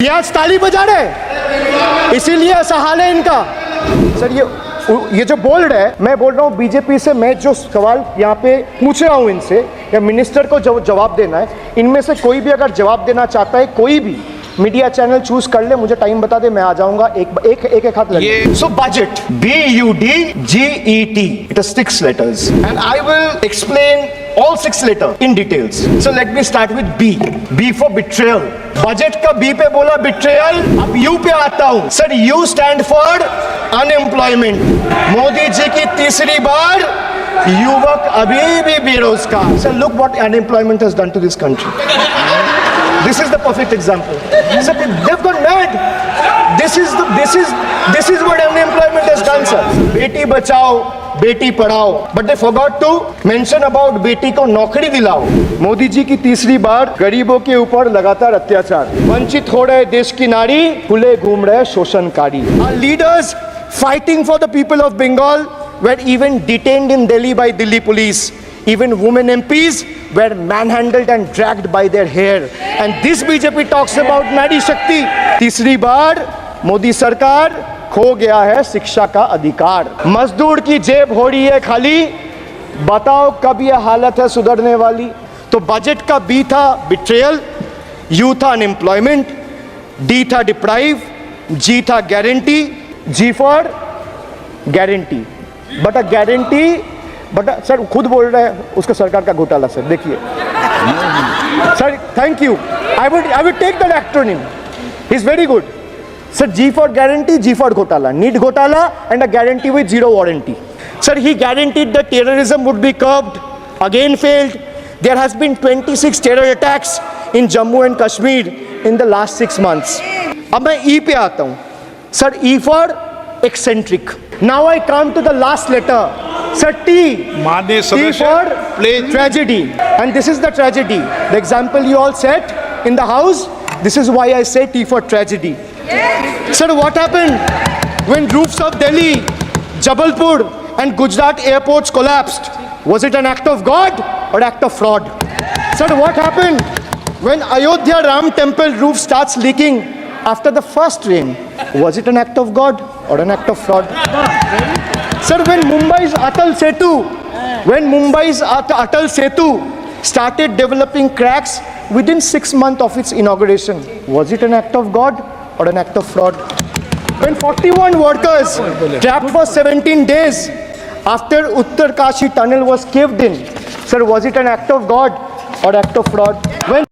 ये आज ताली बजा रहे, इसीलिए ऐसा हाल है इनका। सर ये जो बोल रहे हैं, मैं बोल रहा हूँ बीजेपी से, मैं जो सवाल यहाँ पे पूछ रहा हूँ इनसे, या मिनिस्टर को जवाब देना है, इनमें से कोई भी अगर जवाब देना चाहता है, कोई भी मीडिया चैनल चूज कर ले, मुझे टाइम बता दे, मैं आ जाऊंगा। एक हाथ लगे। So budget, BUDGET, it has 6 letters and I will explain all 6 letters in details. So let me start with B. B for betrayal. Budget का B पे बोला betrayal, अब U पे आता हूं। Sir U stand for unemployment. Modi ji की तीसरी बार युवक अभी भी बेरोजगार। Sir, look what unemployment has done to this country. This is the perfect example. Sir, they've gone mad. This is what unemployment has done, sir. Beti Bachao, Beti Padhao, but they forgot to mention about बेटी को नौकरी दिलाओ। मोदी जी की तीसरी बार गरीबों के ऊपर लगातार अत्याचार, वंचित हो रहे देश की नारी, खुले घूम रहे शोषणकारी। Our leaders fighting for the people of Bengal were even detained in Delhi by Delhi police. Even women MPs were manhandled and dragged by their hair. And this BJP talks about Nari Shakti. तीसरी बार मोदी सरकार खो गया है शिक्षा का अधिकार। मजदूर की जेब हो रही है खाली, बताओ कब यह हालत है सुधरने वाली। तो बजट का B था बिट्रेयल, U था अनएम्प्लॉयमेंट, D था डिप्राइव, G था guarantee, G for guarantee. But a guarantee, but sir खुद बोल रहे हैं उसका सरकार का घोटाला। सर देखिए sir, thank you, I would take that acronym, is very good. Sir G for guarantee, G for घोटाला, नीड घोटाला and a guarantee with 0 warranty. Sir he guaranteed that terrorism would be curbed, again failed. There has been 26 terror attacks in Jammu and Kashmir in the last 6 months. अब मैं E पे आता हूँ। Sir E for eccentric. Now I come to the last letter. Sir, T. T for tragedy. And this is the tragedy. The example you all set in the house, this is why I say T for tragedy. Yes. Sir, what happened when roofs of Delhi, Jabalpur and Gujarat airports collapsed? Was it an act of God or act of fraud? Sir, what happened when Ayodhya Ram temple roof starts leaking after the first rain? Was it an act of God or an act of fraud? Sir, when Mumbai's Atal Setu started developing cracks within 6 months of its inauguration, was it an act of God or an act of fraud? When 41 workers trapped for 17 days after Uttarkashi tunnel was caved in, sir, was it an act of God or act of fraud? When